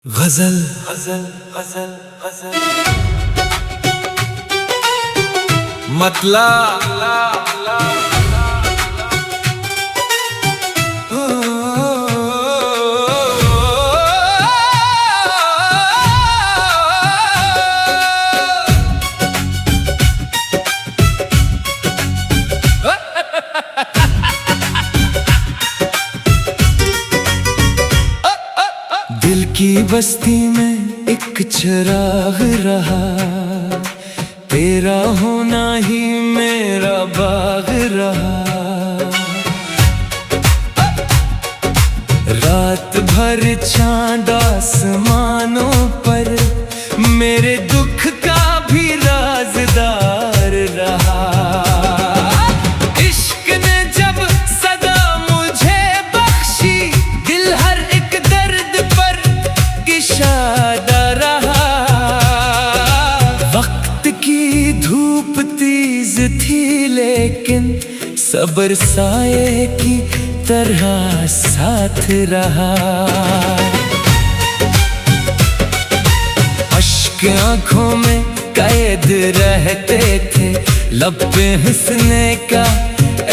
गजल गजल गजल गजल मतला दिल की बस्ती में एक चिराग रहा, तेरा होना ही मेरा बाग रहा। रात भर चांद आसमानों पर मेरे दुख का भी राज़दार रहा। इश्क ने जब सदा मुझे बख्शी, दिल हर एक दर्द पर इशारा रहा। वक्त की धूप तेज थी लेकिन सब्र साये की तरह साथ रहा। अश्क आँखों में कैद रहते थे, लब पे हंसने का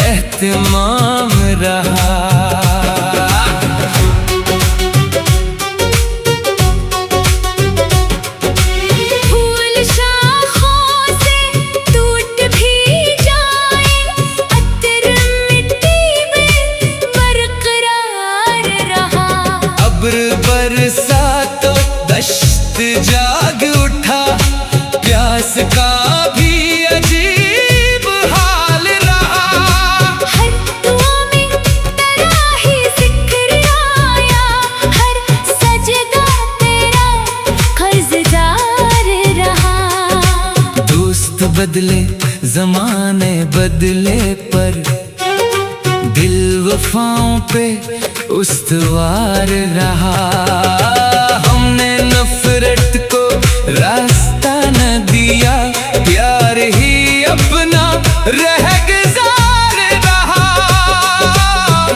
एहतिमाम रहा। बरसातों दश्त जाग उठा, प्यास का भी अजीब हाल रहा। हर दुआ में तेरा ही जिक्र आया, हर सजदा तेरा कर्जदार रहा। दोस्त बदले जमाने बदले पर दिल वफाओं पे उस्तवार रहा। हमने नफरत को रास्ता न दिया, प्यार ही अपना रहगुज़ार रहा।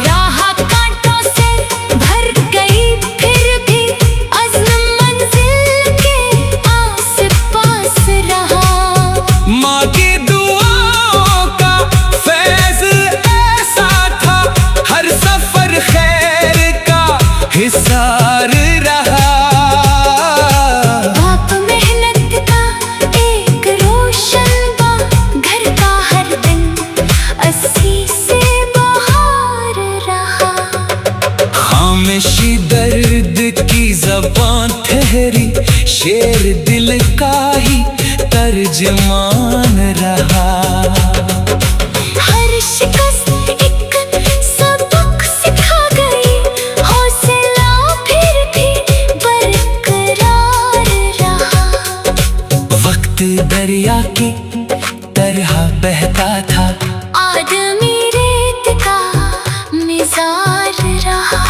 राह कांटों से भर गई फिर भी अज़्म मंजिल के आस पास रहा। माँ की दुआओं का फैज़ ऐसा था, हर सफर खैर का हिसार रहा। बाप मेहनत का एक रोशन बाग, घर का हर दिन अस्सी से बाहर रहा। खामोशी दर्द की ज़बान ठहरी, शेर दिल का ही तर्जमान रहा। हर शिकस्त एक सबक सिखा गई, हौसला फिर भी बरकरार रहा। वक्त दरिया की तरह बहता था, आदमी रेत का मिज़ाज रहा।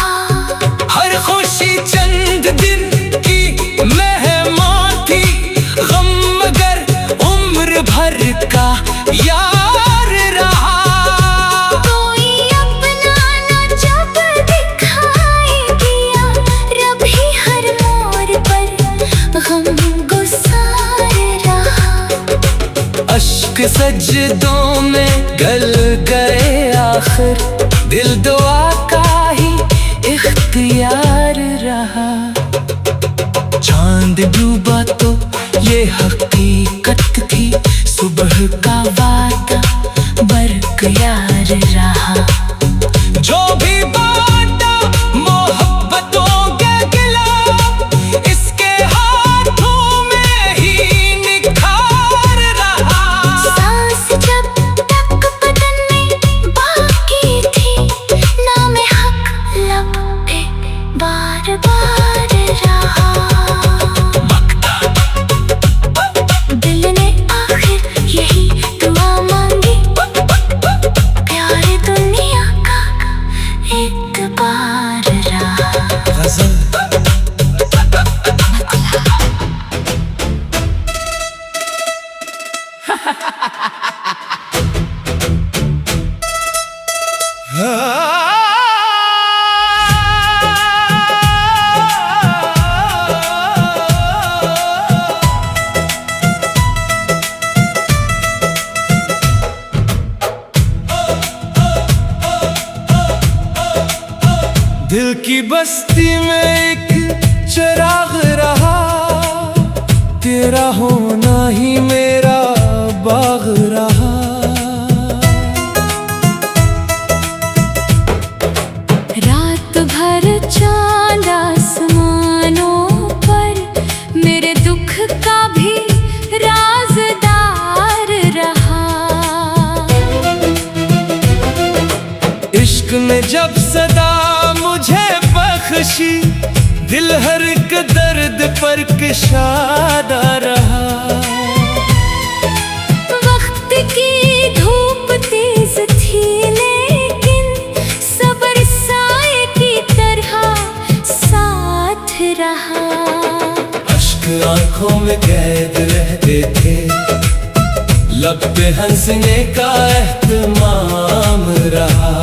हर खुशी चंद दिन की मेहमान थी, गम मगर उम्र भर का यार रहा। कोई अपना न जब दिखाई दिया, रब ही हर मोड़ पर गमगुसार रहा। अश्क सजदों में गल गए आखिर, दिल दुआ का ही इख्तियार रहा। चांद डूबा तो ये हकीकत थी, सुबह का वादा बरकरार रहा। जो भी बांटा मोहब्बतों के गिला, इसके हाथों में ही निखार रहा। सांस जब तक बदन में बाकी थी, नाम हक लब पे बार बार रहा। दिल ने आखिर यही दुआ मांगी, प्यार दुनिया दिल हर एक दर्द पर किशादा रहा। वक्त की धूप तेज थी लेकिन सब्र साए की तरह साथ रहा। अश्क आंखों में कैद रहते थे, लब पे हंसने का एहतमाम रहा।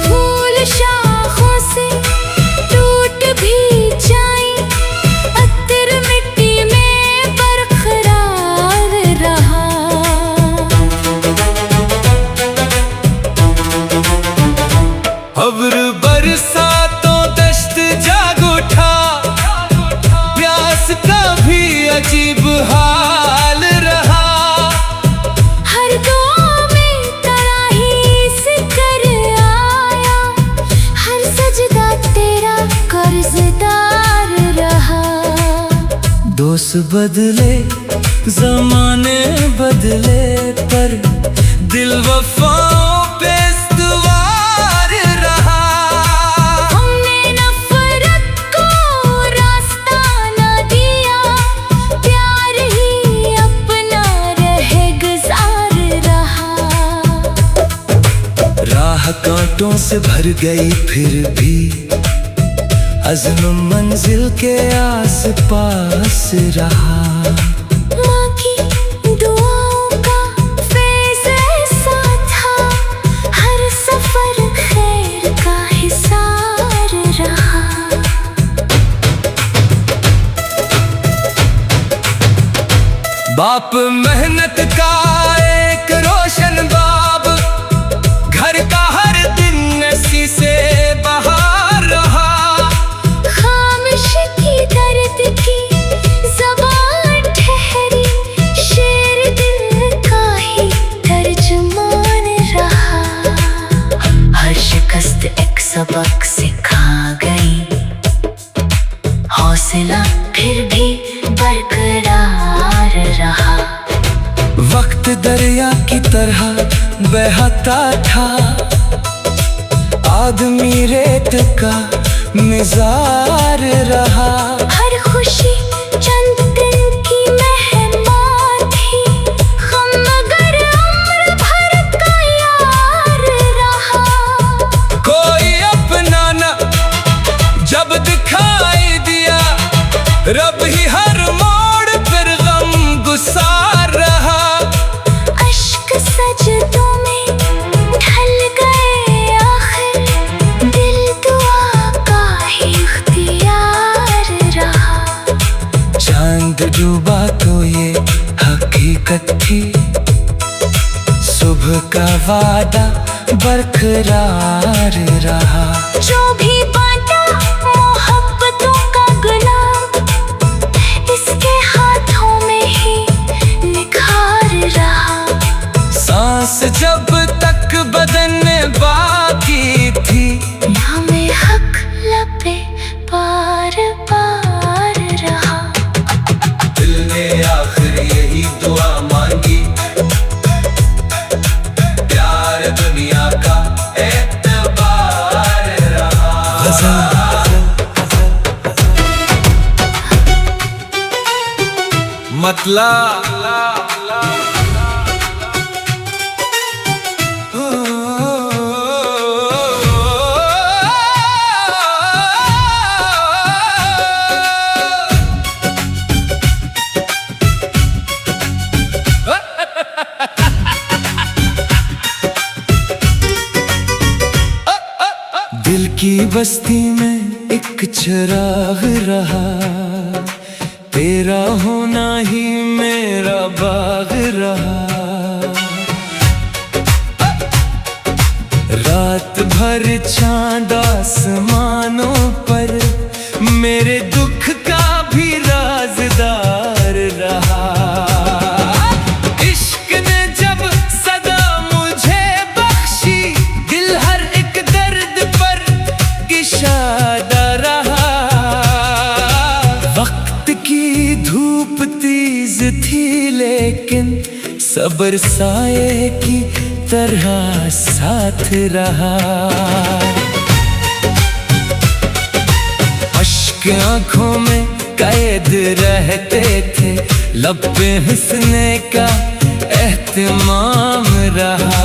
फूल शाखों से टूट भी जाए, अत्तर मिट्टी में बरकरार रहा। अब्र बरसातों दश्त जाग उठा, प्यास का भी अजीब हाल रहा। हर दुआ में तराही से कर आया, हर सजदा तेरा कर्जदार रहा। दोस्त बदले जमाने बदले पर दिल वफाओं पे इस्तवार रहा। हमने नफरत को रास्ता न दिया, प्यार ही अपना रहेगुजार रहा। राह कांटों से भर गई फिर भी अज़्म मंजिल के आस पास रहा। माँ की दुआओं का फैज़ ऐसा था, हर सफर खैर का हिसार रहा। बाप मेहनत का एक रोशन बाब, घर का हर दिन नसी से बाहर रहा। खामोश की दर्द की ज़बान ठहरी, शेर दिल का ही तर्जुमान रहा। हर शिकस्त एक सबक सिखा गई, हौसला फिर भी बरकरार रहा। वक्त दरिया की तरह बहता था, आदमी रेत का मिज़ार रहा। हर खुशी चंद दिन की मेहमान थी, हम मगर उम्र भर का यार रहा। कोई अपना न जब दिखाई दिया, रब ही हर मोड़ पर गम गुसार रहा। अश्क सजदों में ढल गए आखिर, दिल दुआ का ही इख्तियार रहा। चांद डूबा तो ये हकीकत थी, सुबह का वादा बरकरार रहा। जो भी बांटा मोहब्बतों का गुलाब, इसके हाथों में ही निखार रहा। सांस जब तक बदन में बाकी थी, नामे हक लबे बार बार रहा। दिल ने आखिर यही दुआ मांगी, प्यार दुनिया का एतबार रहा। मतलब दिल की बस्ती में एक चिराग रहा, तेरा होना ही मेरा बाग रहा। रात भर चांद आसमानों पर मेरे दुख का भी राज़दार रहा। इश्क ने जब सदा मुझे बख्शी, दिल हर एक दर्द पर किशादा रहा। वक्त की धूप तेज थी लेकिन सब्र साए की तरह साथ रहा। अश्क आंखों में कैद रहते थे, लब पे हंसने का एहतिमाम रहा।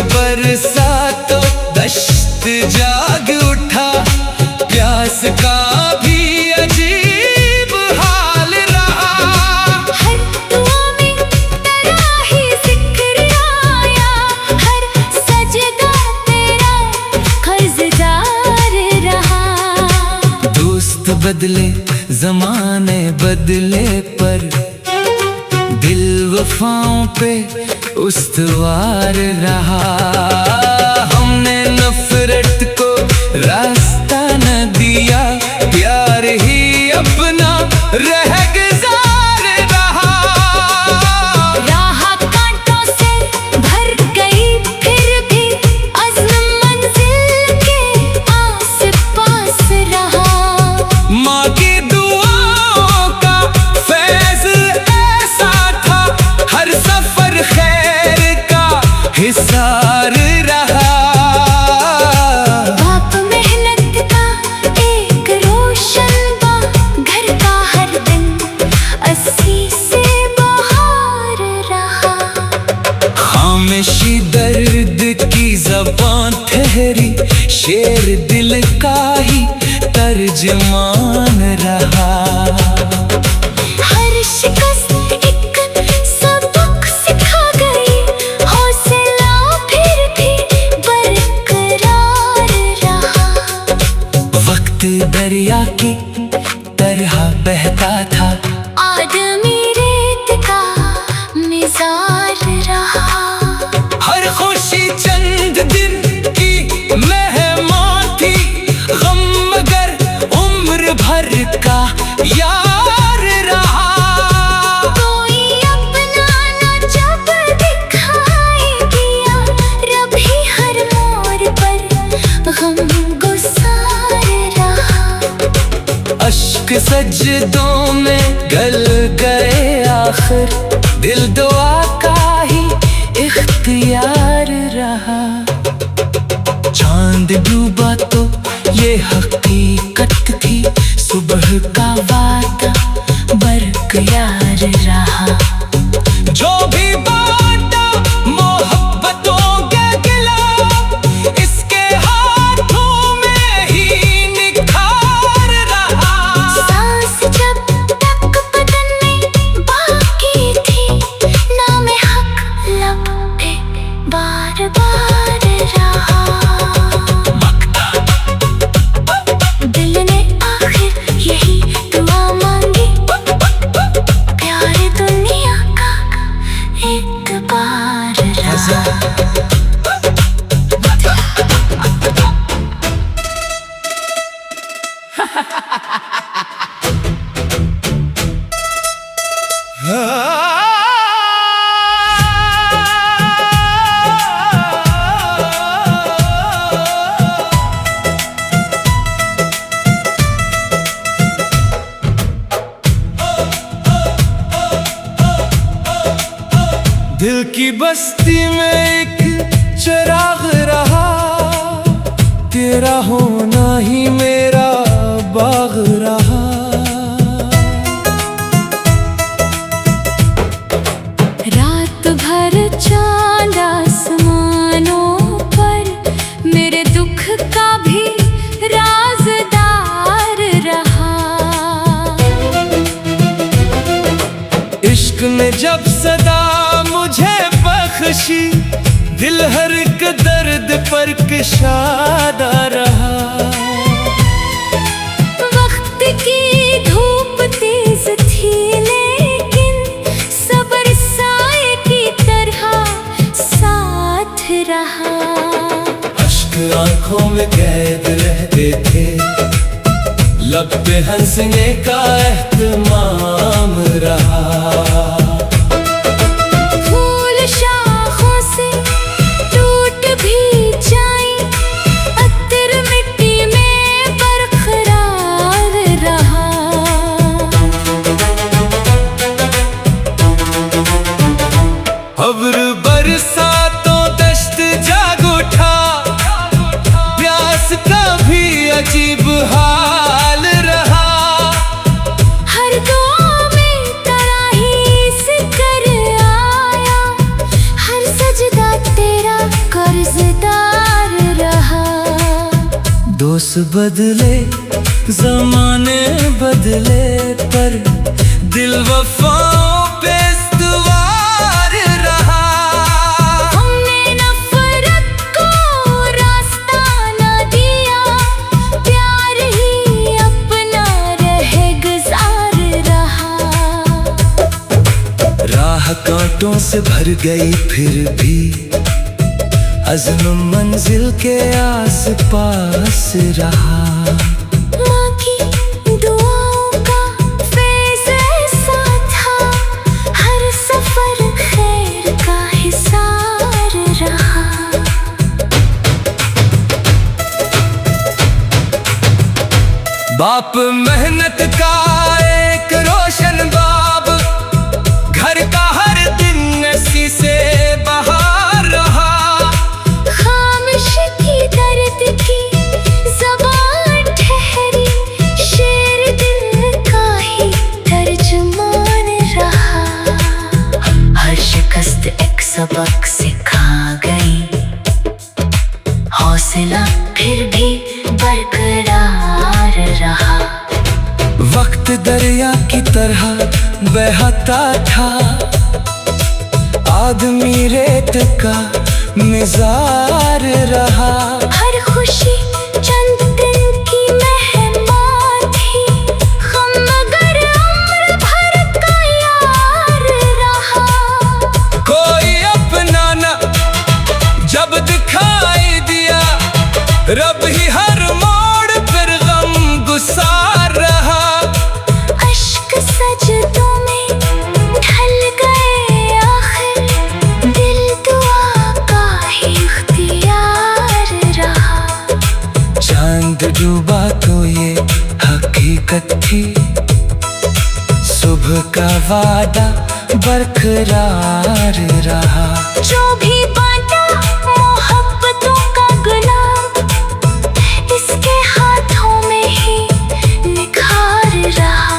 बरसा तो दश्त जाग उठा, प्यास का भी अजीब हाल रहा। हर दुआ में तेरा ही जिक्र आया, हर सजदा तेरा कर्जदार रहा। दोस्त बदले जमाने बदले, पर दिल वफाओं पे उस्तवार रहा। हमने नफरत को रास्ता न दिया, प्यार ही अपना रहगुजार रहा। राह कांटों से भर गई फिर भी अज़्म मंजिल के आस पास रहा। माँ की दुआओं का फैज़ ऐसा था, हर सफर खैर का हिसार रहा। बाप मेहनत का एक रोशन बा, घर का हर दिन अस्सी से बाहर रहा। खामोशी दर्द की ज़बान ठहरी, शेर दिल का ही तर्जमान रहा। हर शिकस्त एक सबक सिखा गई, हौसला फिर भी बरकरार रहा। वक्त दरिया की तरह बहता था, आदमी रेत का मिज़ाज रहा। हर खुशी चंद दिन की मेहमान थी, गम मगर उम्र भर का यार रहा। कोई अपना न जब दिखाई दिया, रब ही हर मोड़ पर गम गुसार रहा। अश्क सजदों में गल गए आखिर, दिल दुआ का ही इख्तियार रहा। चांद डूबा तो ये हकीकत थी, सुबह का वादा बरकरार रहा। जो भी बाटा मोहब्बतों के गिला, इसके हाथों में ही निखार रहा। सांस जब तक बदन में बाकी थी, नाम हक लब पे बार बार रहा। दिल ने आखिर यही दुआ मांगी, प्यार दुनिया का एक बार रहा। दिल की बस्ती में एक चिराग रहा, तेरा होना ही मेरा बाग रहा। रात भर चांद आसमानों पर मेरे दुख का भी राज़दार रहा। इश्क ने जब सदा मुझे बख्शी, दिल हर एक दर्द पर किशादा रहा। वक्त की धूप तेज थी, लेकिन सब्र साए की तरह साथ रहा। अश्क आंखों में कैद रहते थे, लब पे हंसने का एहतिमाम रहा। फूल शाखों से टूट भी जाए, अत्तर मिट्टी दोस्त बदले जमाने बदले पर दिल वफाओं पे इस्तवार रहा। हमने नफरत को रास्ता न दिया, प्यार ही अपना रहे गुजार रहा। राह कांटों से भर गई फिर भी अज़्म मंजिल के आस पास रहा। माँ की दुआओं का फैज़ ऐसा था, हर सफर खैर का हिसार रहा। बाप मेहनत का एक रोशन बाब, घर का हर दिन ऐसी से बाहर रहा। खामोश की दर्द की ज़बान ठहरी, शेर दिल का ही तर्जुमान रहा। हर शिकस्त एक सबक सिखा गई, हौसला फिर भी बरकरार रहा। वक्त दरिया की तरह बहता था, आदमी रेत का मिज़ार रहा। हर खुशी चंद दिन की मेहमान थी, हम मगर उम्र भर का यार रहा। कोई अपना न जब दिखाई दिया, रब ही हर मोड़ पर गम गुसार रहा। अश्क सजदों में ढल गए आखिर, दिल दुआ का ही इख्तियार रहा। चांद डूबा तो ये हकीकत थी, सुबह का वादा बरकरार रहा। जो भी बांटा मोहब्बतों का गुलाब, इसके हाथों में ही निखार रहा।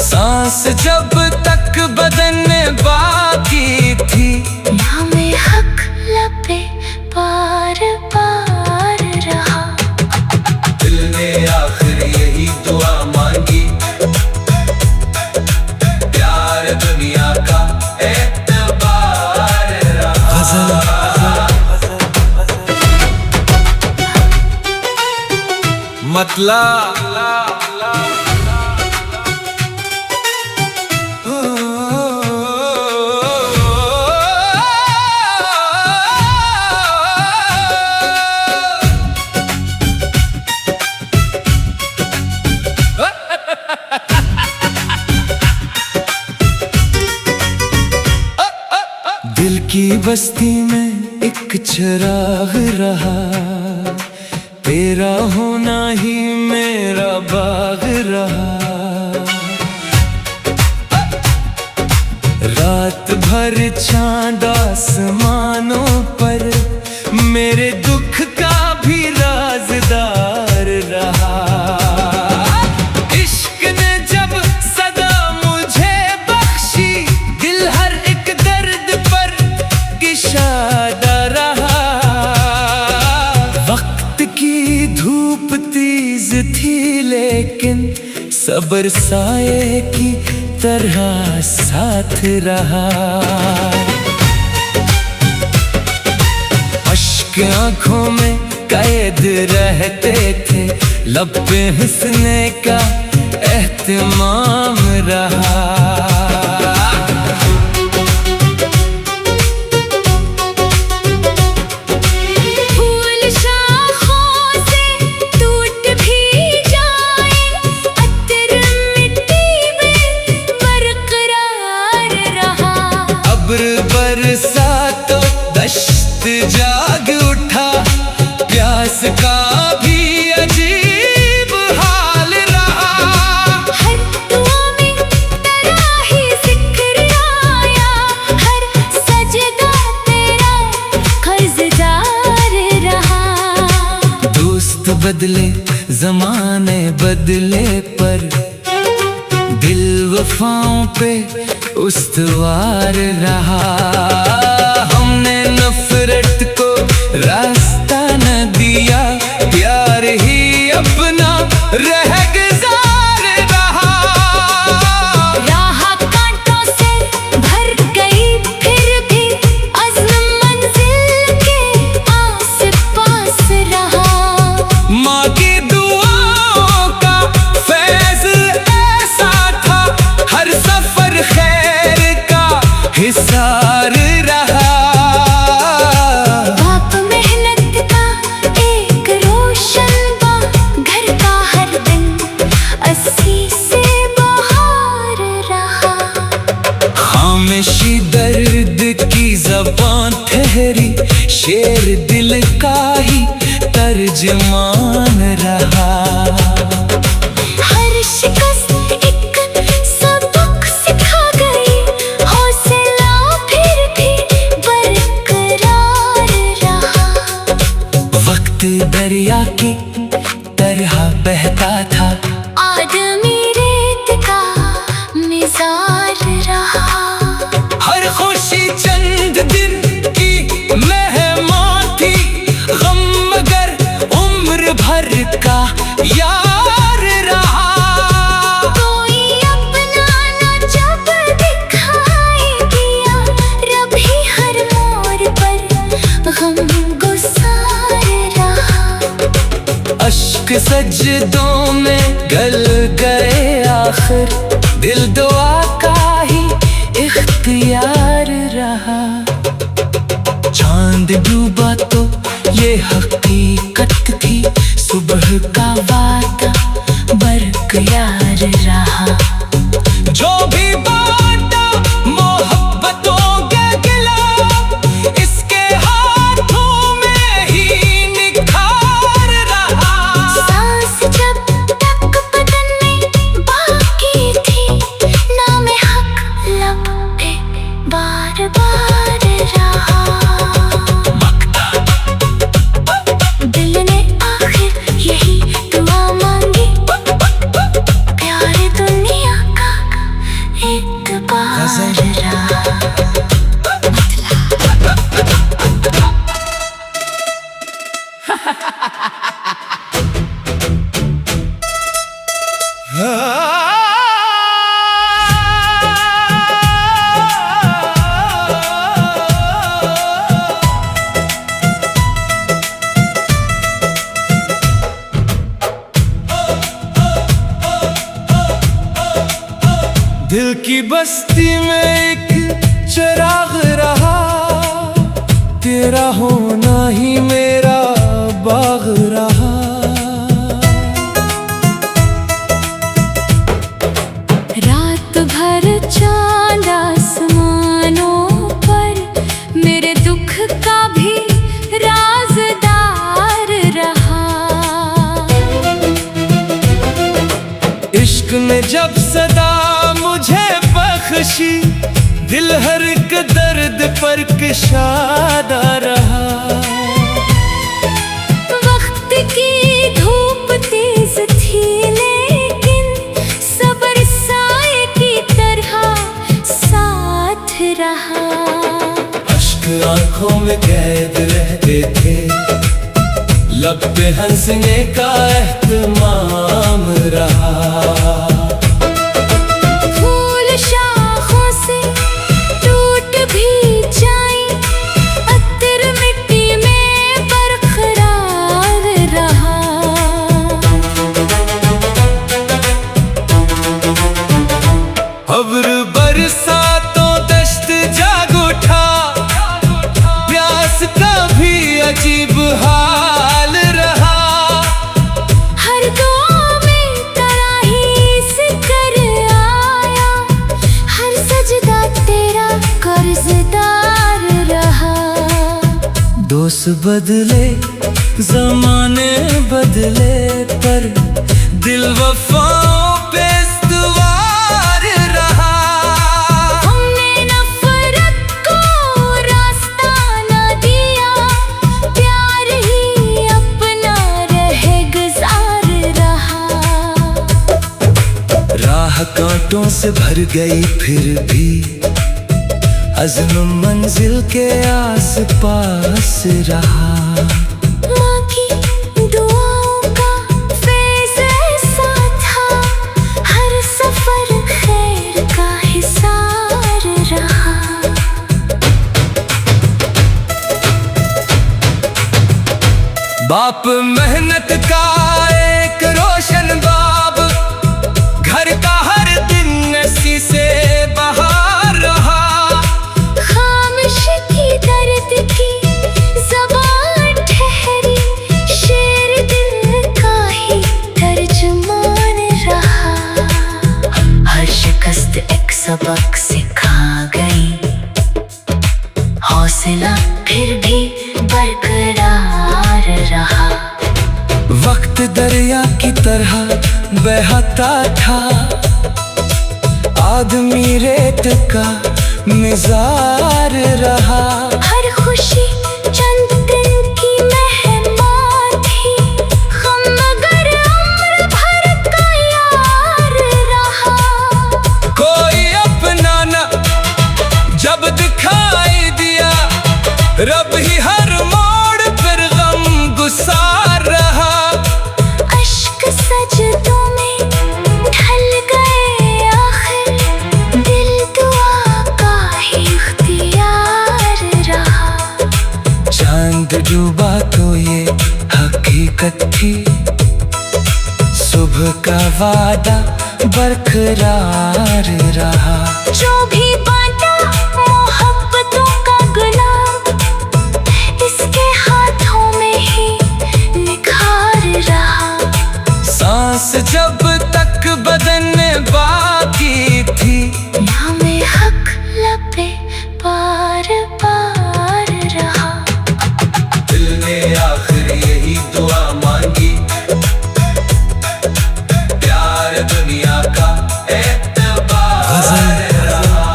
सांस जब तक बदन में बाकी थी, नामे हक लबे बार बार रहा। दिल ने आखिर यही दुआ मांगी, प्यार दुनिया का एतबार रहा। मतलब दिल की बस्ती में एक चिराग रहा, तेरा होना ही मेरा बाग रहा। रात भर चांद आसमानों पर मेरे दुख का भी राज़दार रहा। इश्क ने जब सदा मुझे बख्शी, दिल हर एक दर्द पर इशारा रहा। वक्त की धूप तेज थी लेकिन सब्र साये की तरह साथ रहा। अश्क आंखों में कैद रहते थे, लब पे हंसने का एहतिमाम रहा। बरसातों दश्त जाग उठा, प्यास का भी अजीब हाल रहा। हर दुआ में तेरा ही जिक्र आया, हर सजदा तेरा कर्ज़दार रहा। दोस्त बदले जमाने बदले पर दिल वफाओं पे उस्तवार रहा। हमने नफरत को रास्ता न दिया, प्यार ही रह गुजार रहा। राह कांटों से भर गई फिर भी अज़्म मंजिल के आस पास रहा। माँ की दुआओं का फैज़ ऐसा था, हर सफर खैर का हिसार रहा। बाप मेहनत का एक रोशन बाग, घर का हर दिन अस्सी से बाहर रहा। खामोशी दर्द की ज़बान ठहरी, शेर दिल का ही तर्जमान रहा। हर शिकस्त एक सबक सिखा गई, हौसला फिर भी बरकरार रहा। वक्त दरिया की तरह बहता था, आदमी रेत का मिज़ाज रहा। हर खुशी चंद दिन की मेहमान थी, गम मगर उम्र भर का यार रहा। कोई अपना न जब दिखाई दिया, रब ही हर मोड़ पर गम गुसार रहा। अश्क सजदों में गल गए आखिर, दिल दुआ का ही इख्तियार रहा। चांद डूबा तो ये हकीकत थी, सुबह का वादा बरकरार रहा। जो भी बाटा मोहब्बतों के गिला, इसके हाथों में ही निखार रहा। सांस जब तक बदन में बाकी थी, नाम हक लब पे बार बार रहा। दिल ने आखिर यही दुआ मांगी, प्यार दुनिया का एक बार रहा। दिल की बस्ती में एक चिराग रहा, तेरा होना ही मेरा बाग रहा। रात भर चांद आसमानों पर मेरे दुख का भी राज़दार रहा। इश्क ने जब सदा मुझे बख्शी, दिल हर एक दर्द पर किशादा रहा। वक्त की धूप तेज थी, लेकिन सब्र साए की तरह साथ रहा। अश्क आंखों में कैद रहते थे, लब पे हंसने का एहतमाम रहा। फूल शाखों से टूट भी जाए, अत्तर मिट्टी में बरकरार रहा। अब्र बरसातों दश्त जाग उठा, प्यास का भी अजीब हाल रहा। हर दुआ में तराहीस कर आया, हर सजदा तेरा कर्जदार रहा। दोस्त बदले जमाने बदले, पर दिल वफाओं पे इस्तवार रहा। हमने नफरत को रास्ता न दिया, प्यार ही अपना रह गुजार रहा। राह कांटों से भर गई फिर भी, अज़्म मंजिल के आस पास रहा। माँ की दुआओं का फैज़ आप मेहनत का एक रोशन बाब, घर का हर दिन इसी से बाहर रहा। खामोश की दर्द की ज़बान ठहरी, शेर दिल का ही तर्जुमान रहा। हर शिकस्त एक सबक सिखा गई, हौसला फिर भी बरकरार रहा। वक्त दरिया की तरह बहता था, आदमी रेत का मिज़ार रहा। हर खुशी चंद दिन की मेहमान थी, हम मगर उम्र भर का यार रहा। कोई अपना न जब दिखाई दिया, रब ही हर मोड़ पर गम गुसार रहा। अश्क सजदों में ढल गए आखिर, दिल दुआ का ही इख्तियार रहा। चांद डूबा तो ये हकीकत थी, सुबह का वादा बरकरार रहा। जो भी बांटा मोहब्बतों का गुलाब, इसके हाथों में ही निखार रहा। सांस जब तक बदन में बाकी थी, नामे हक लबे बार बार रहा। दिल ने आखिर यही दुआ मांगी, प्यार दुनिया का एतबार रहा।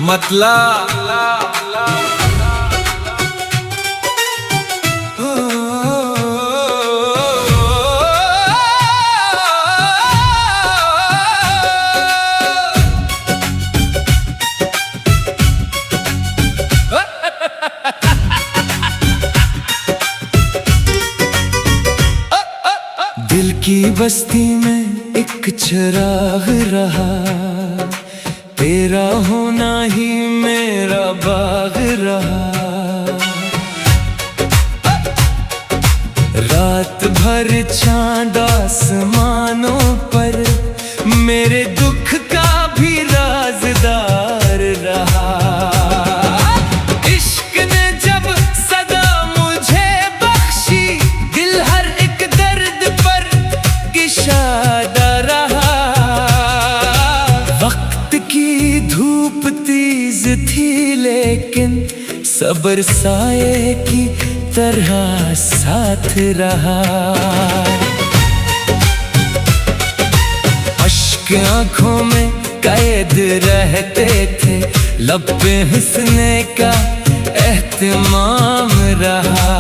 मतलब दिल की बस्ती में एक चिराग रहा, तेरा होना ही मेरा बाग रहा। रात भर चांद आसमानों पर मेरे दुख का भी राज़दार रहा। इश्क ने जब सदा मुझे बख्शी, दिल हर एक दर्द पर इशारा रहा। वक्त की धूप तेज थी लेकिन सब्र साये की तरह साथ रहा। अश्क आंखों में कैद रहते थे, लब पे हंसने का एहतिमाम रहा।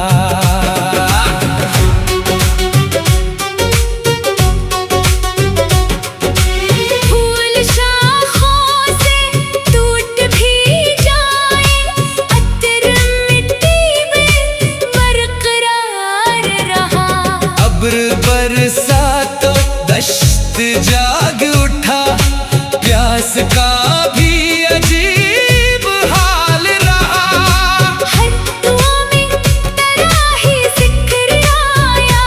बरसातो दश्त जाग उठा, प्यास का भी अजीब हाल रहा। हर दुआ में तेरा ही जिक्र आया,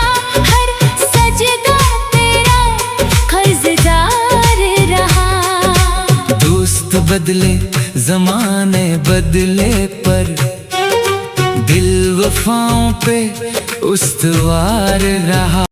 हर सजदा तेरा कर्जदार रहा। दोस्त बदले जमाने बदले, पर दिल वफाओं पे उस्तवार रहा।